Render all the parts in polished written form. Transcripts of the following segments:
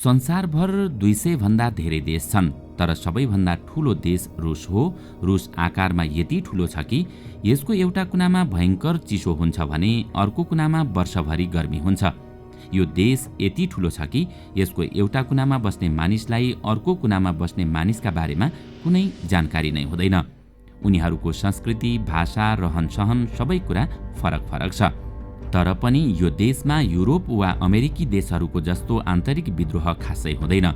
संसारभर 200 भन्दा धेरै देश छन्, तर सबैभन्दा ठूलो देश रुस हो। रुस आकारमा यति ठूलो छ कि यसको एउटा कुनामा भयंकर चिसो हुन्छ भने अर्को कुनामा वर्षभरि गर्मी हुन्छ। यो देश यति ठूलो छ कि यसको एउटा कुनामा बस्ने मानिसलाई अर्को कुनामा बस्ने मानिसका बारेमा कुनै जानकारी नै हुँदैन। उनीहरूको संस्कृति, भाषा, रहनसहन सबै कुरा फरक फरक छ। तर पनि यो देशमा युरोप वा अमेरिकी देशहरूको जस्तो आन्तरिक विद्रोह खासै हुँदैन।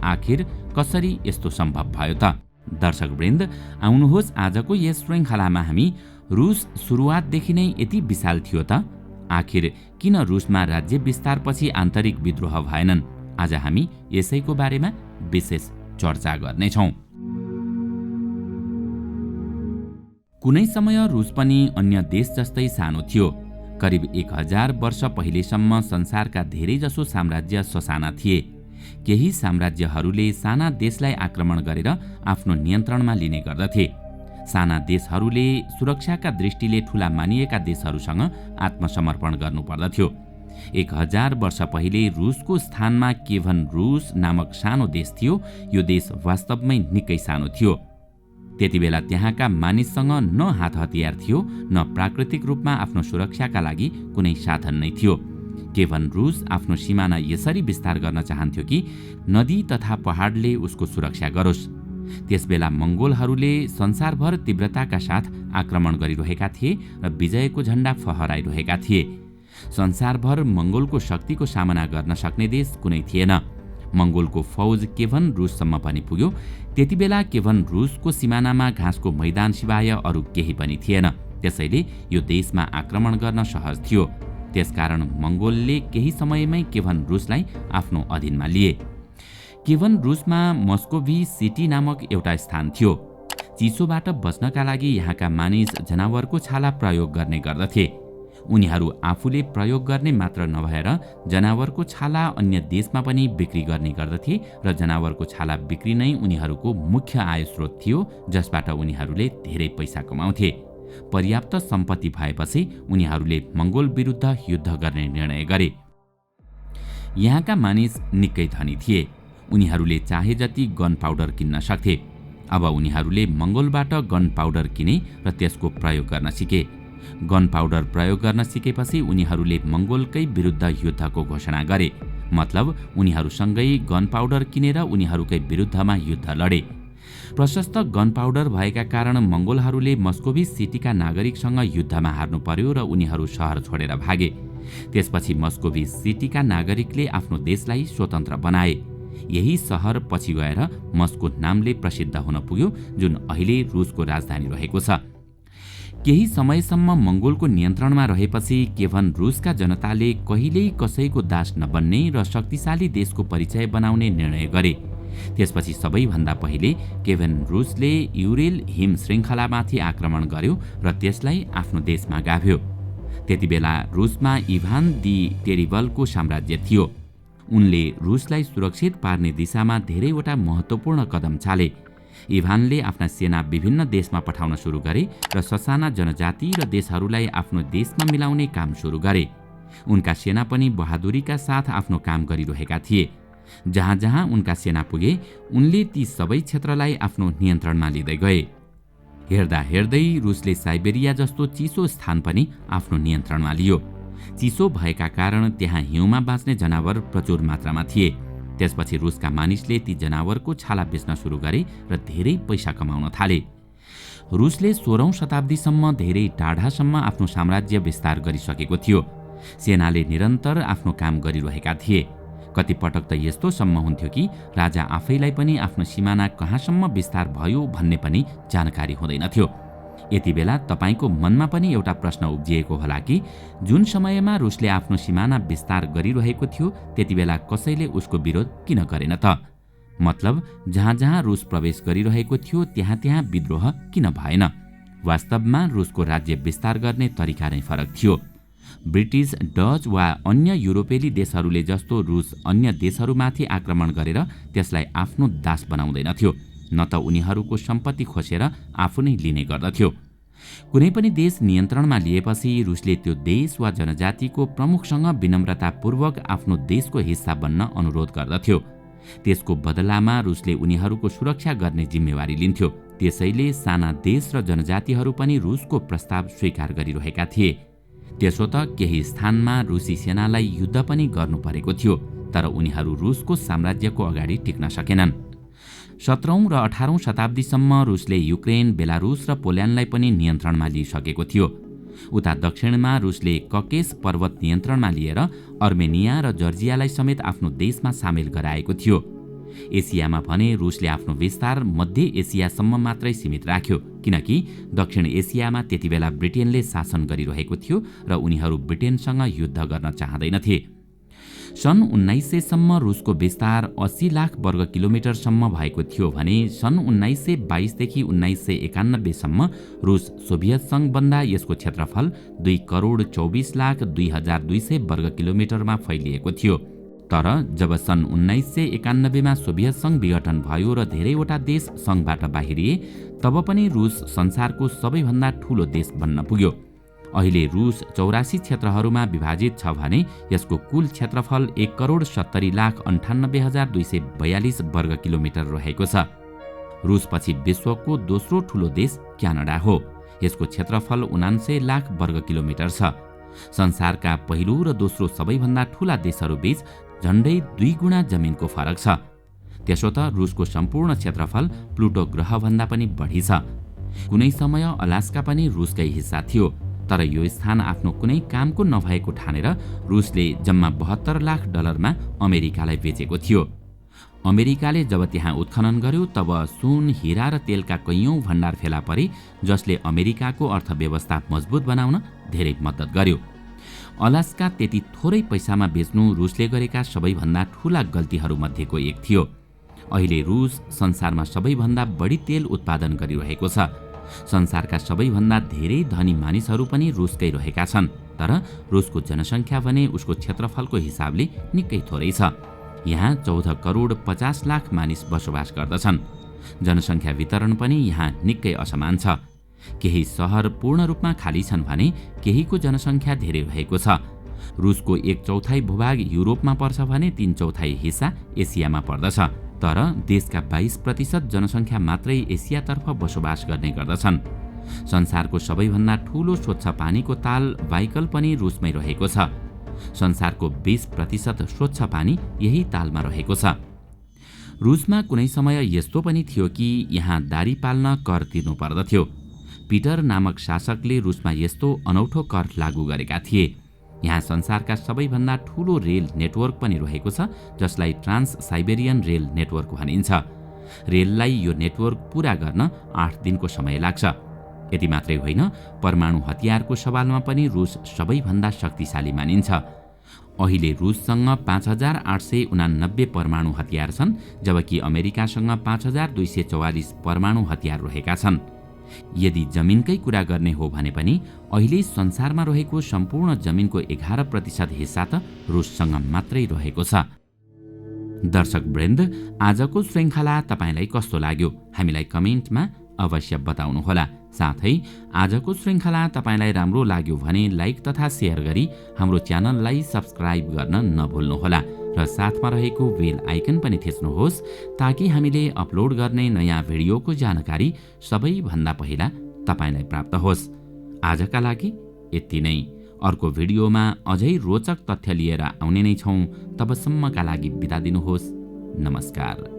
आखिर कसरी यस्तो सम्भव भयो त? दर्शकवृन्द, आउनुहोस् आजको यस श्रृङ्खलामा हामी रुस सुरुवातदेखि नै यति विशाल थियो त? आखिर किन रुसमा राज्य विस्तारपछि आन्तरिक विद्रोह भएनन्? आज हामी यसैको बारेमा विशेष चर्चा गर्नेछौँ। कुनै समय रुस पनि अन्य देश जस्तै सानो थियो। करिब 1000 वर्ष पहिलेसम्म संसारका धेरैजसो साम्राज्य ससाना थिए। केही साम्राज्यहरूले साना देशलाई आक्रमण गरेर आफ्नो नियन्त्रणमा लिने गर्दथे। साना देशहरूले सुरक्षाका दृष्टिले ठूला मानिएका देशहरूसँग आत्मसमर्पण गर्नुपर्दथ्यो। 1000 वर्ष पहिले रुसको स्थानमा केभन रुस नामक सानो देश थियो। यो देश वास्तवमै निकै सानो थियो। त्यतिबेला त्यहाँका मानिससँग न हात हतियार थियो, न प्राकृतिक रूपमा आफ्नो सुरक्षाका लागि कुनै साधन नै थियो। केभन रुस आफ्नो सिमाना यसरी विस्तार गर्न चाहन्थ्यो कि नदी तथा पहाडले उसको सुरक्षा गरोस्। त्यसबेला मंगोलहरूले संसारभर तीव्रताका साथ आक्रमण गरिरहेका थिए र विजयको झण्डा फहराइरहेका थिए। संसारभर मंगोलको शक्तिको सामना गर्न सक्ने देश कुनै थिएन। मंगोलको फौज केभन रुससम्म पनि पुग्यो। त्यतिबेला केभन रुसको सिमानामा घाँसको मैदान सिवाय अरू केही पनि थिएन। त्यसैले यो देशमा आक्रमण गर्न सहज थियो। त्यसकारण मंगोलले केही समयमै केभन रुसलाई आफ्नो अधीनमा लिए। केभन रुसमा मस्कोभी सिटी नामक एउटा स्थान थियो। चिसोबाट बच्नका लागि यहाँका मानिस जनावरको छाला प्रयोग गर्ने गर्दथे। उनीहरू आफूले प्रयोग गर्ने मात्र नभएर जनावरको छाला अन्य देशमा पनि बिक्री गर्ने गर्दथे र जनावरको छाला बिक्री नै उनीहरूको मुख्य आय स्रोत थियो, जसबाट उनीहरूले धेरै पैसा कमाउँथे। पर्याप्त सम्पत्ति भएपछि उनीहरूले मंगोल विरुद्ध युद्ध गर्ने निर्णय गरे। यहाँका मानिस निकै धनी थिए। उनीहरूले चाहे जति गन पाउडर किन्न सक्थे। अब उनीहरूले मंगोलबाट गन पाउडर किने र त्यसको प्रयोग गर्न सिके। गन पाउडर प्रयोग गर्न सिकेपछि उनीहरूले मंगोलकै विरुद्ध युद्धको घोषणा गरे। मतलब उनीहरूसँगै गन पाउडर किनेर उनीहरूकै विरुद्धमा युद्ध लडे। प्रशस्त गन पाउडर भएका कारण मंगोलहरूले मस्कोभी सिटीका नागरिकसँग युद्धमा हार्नु पर्यो र उनीहरू शहर छोडेर भागे। त्यसपछि मस्कोभी सिटीका नागरिकले आफ्नो देशलाई स्वतन्त्र बनाए। यही शहर पछि गएर मस्को नामले प्रसिद्ध हुन पुग्यो, जुन अहिले रुसको राजधानी रहेको छ। केही समयसम्म मंगोलको नियन्त्रणमा रहेपछि केभन रुसका जनताले कहिल्यै कसैको दास नबन्ने र शक्तिशाली देशको परिचय बनाउने निर्णय गरे। त्यसपछि सबैभन्दा पहिले केभन रुसले युरेल हिम श्रृङ्खलामाथि आक्रमण गर्यो र त्यसलाई आफ्नो देशमा गाभ्यो। त्यतिबेला रुसमा इभान दि टेरिबलको साम्राज्य थियो। उनले रुसलाई सुरक्षित पार्ने दिशामा धेरैवटा महत्त्वपूर्ण कदम चाले। इभानले आफ्ना सेना विभिन्न देशमा पठाउन सुरु गरे र ससाना जनजाति र देशहरूलाई आफ्नो देशमा मिलाउने काम सुरु गरे। उनका सेना पनि बहादुरीका साथ आफ्नो काम गरिरहेका थिए। जहाँ जहाँ उनका सेना पुगे, उनले ती सबै क्षेत्रलाई आफ्नो नियन्त्रणमा लिँदै गए। हेर्दा हेर्दै रुसले साइबेरिया जस्तो चिसो स्थान पनि आफ्नो नियन्त्रणमा लियो। चिसो भएका कारण त्यहाँ हिउँमा बाँच्ने जनावर प्रचुर मात्रामा थिए। त्यसपछि रुसका मानिसले ती जनावरको छाला बेच्न सुरु गरे र धेरै पैसा कमाउन थाले। रुसले 16औं शताब्दीसम्म धेरै टाढासम्म आफ्नो साम्राज्य विस्तार गरिसकेको थियो। सेनाले निरन्तर आफ्नो काम गरिरहेका थिए। कतिपटक त यस्तोसम्म हुन्थ्यो कि राजा आफैलाई पनि आफ्नो सिमाना कहाँसम्म विस्तार भयो भन्ने पनि जानकारी हुँदैनथ्यो। यति बेला तपाईको मनमा पनि एउटा प्रश्न उब्जिएको होला कि जुन समयमा रुसले आफ्नो सिमाना विस्तार गरिरहेको थियो त्यतिबेला कसैले उसको विरोध किन गरेन त? मतलब जहाँ जहाँ रुस प्रवेश गरिरहेको थियो त्यहाँ त्यहाँ विद्रोह किन भएन? वास्तवमा रुसको राज्य विस्तार गर्ने तरिका नै फरक थियो। ब्रिटिश, डच वा अन्य युरोपेली देशहरूले जस्तो रुस अन्य देशहरूमाथि आक्रमण गरेर त्यसलाई आफ्नो दास बनाउँदैनथ्यो, न त उनीहरूको सम्पत्ति खोसेर आफू नै लिने गर्दथ्यो। कुनै पनि देश नियन्त्रणमा लिएपछि रुसले त्यो देश वा जनजातिको प्रमुखसँग विनम्रतापूर्वक आफ्नो देशको हिस्सा बन्न अनुरोध गर्दथ्यो। त्यसको बदलामा रुसले उनीहरूको सुरक्षा गर्ने जिम्मेवारी लिन्थ्यो। त्यसैले साना देश र जनजातिहरू पनि रुसको प्रस्ताव स्वीकार गरिरहेका थिए। त्यसो त केही स्थानमा रुसी सेनालाई युद्ध पनि गर्नु परेको थियो, तर उनीहरू रुसको साम्राज्यको अगाडि टिक्न सकेनन्। 17औं र 18औं शताब्दीसम्म रुसले युक्रेन, बेलारुस र पोल्यान्डलाई पनि नियन्त्रणमा लिइसकेको थियो। उता दक्षिणमा रुसले ककेस पर्वत नियन्त्रणमा लिएर अर्मेनिया र जर्जियालाई समेत आफ्नो देशमा सामेल गराएको थियो। एसियामा भने रुसले आफ्नो विस्तार मध्य एसियासम्म मात्रै सीमित राख्यो, किनकि दक्षिण एसियामा त्यतिबेला ब्रिटेनले शासन गरिरहेको थियो र उनीहरू ब्रिटेनसँग युद्ध गर्न चाहँदैनथे। सन् 1900 सम्म रुसको विस्तार 80 लाख वर्ग किलोमिटरसम्म भएको थियो भने सन् 1922 देखि 1991 सम्म रुस सोभियत संघभन्दा यसको क्षेत्रफल 2,24,02,200 वर्ग किलोमिटरमा फैलिएको थियो। तर जब सन् 1991 मा सोभियत संघ विघटन भयो र धेरैवटा देश संघबाट बाहिरिए, तब पनि रुस संसारको सबैभन्दा ठूलो देश बन्न पुग्यो। अहिले रुस 84 क्षेत्रहरूमा विभाजित छ भने यसको कुल क्षेत्रफल 1,70,98,242 वर्ग किलोमिटर रहेको छ। रुसपछि विश्वको दोस्रो ठूलो देश क्यानाडा हो। यसको क्षेत्रफल 79 लाख वर्ग किलोमिटर छ। संसारका पहिलो र दोस्रो सबैभन्दा ठूला देशहरूबीच झण्डै 2 गुणा जमिनको फरक छ। त्यसो त रुसको सम्पूर्ण क्षेत्रफल प्लुटो ग्रहभन्दा पनि बढी छ। कुनै समय अलास्का पनि रुसकै हिस्सा थियो, तर यो स्थान आफ्नो कुनै कामको नभएको ठानेर रुसले जम्मा $72 लाख अमेरिकालाई बेचेको थियो। अमेरिकाले जब त्यहाँ उत्खनन गर्यो तब सुन, हीरा र तेलका कैयौं भण्डार फेला परे, जसले अमेरिकाको अर्थव्यवस्था मजबुत बनाउन धेरै मद्दत गर्यो। अलास्का त्यति थोरै पैसामा बेच्नु रुसले गरेका सबैभन्दा ठूला गल्तीहरूमध्येको एक थियो। अहिले रुस संसारमा सबैभन्दा बढी तेल उत्पादन गरिरहेको छ। संसारका सबैभन्दा धेरै धनी मानिसहरू पनि रुसकै रहेका छन्, तर रुसको जनसङ्ख्या भने उसको क्षेत्रफलको हिसाबले निकै थोरै छ। यहाँ 14 करोड 50 लाख मानिस बसोबास गर्दछन्। जनसङ्ख्या वितरण पनि यहाँ निकै असमान छ। केही सहर पूर्ण रूपमा खाली छन् भने केहीको जनसङ्ख्या धेरै रहेको छ। रुसको 1/4 भूभाग युरोपमा पर्छ भने 3/4 हिस्सा एसियामा पर्दछ। तर देशका 22% जनसङ्ख्या मात्रै एसियातर्फ बसोबास गर्ने गर्दछन्। संसारको सबैभन्दा ठूलो स्वच्छ पानीको ताल बाइकल पनि रुसमै रहेको छ। संसारको 20% स्वच्छ पानी यही तालमा रहेको छ। रुसमा कुनै समय यस्तो पनि थियो कि यहाँ दारी पाल्न कर तिर्नु पर्दथ्यो। पिटर नामक शासकले रुसमा यस्तो अनौठो कर लागू गरेका थिए। यहाँ संसारका सबैभन्दा ठूलो रेल नेटवर्क पनि रहेको छ, जसलाई ट्रान्स साइबेरियन रेल नेटवर्क भनिन्छ। रेललाई यो नेटवर्क पूरा गर्न 8 दिनको समय लाग्छ। यति मात्रै होइन, परमाणु हतियारको सवालमा पनि रुस सबैभन्दा शक्तिशाली मानिन्छ। अहिले रुससँग 5,889 परमाणु हतियार छन्, जबकि अमेरिकासँग 5,244 परमाणु हतियार रहेका छन्। यदि जमिनकै कुरा गर्ने हो भने पनि अहिले संसारमा रहेको सम्पूर्ण जमिनको 11% हिस्सा त रुससँग मात्रै रहेको छ। दर्शकवृन्द, आजको श्रृङ्खला तपाईलाई कस्तो लाग्यो हामीलाई कमेन्टमा अवश्य बताउनुहोला। साथै आजको श्रृङ्खला तपाईलाई राम्रो लाग्यो भने लाइक तथा शेयर गरी हाम्रो च्यानललाई सब्स्क्राइब गर्न नभुल्नुहोला र साथमा रहेको बेल आइकन पनि थिच्नुहोस्, ताकि हामीले अपलोड गर्ने नयाँ भिडियोको जानकारी सबैभन्दा पहिला तपाईलाई प्राप्त होस्। आजका लागि यति नै। अर्को भिडियोमा अझै रोचक तथ्य लिएर आउने नै छौं। तबसम्मका लागि बिदा दिनुहोस्। नमस्कार।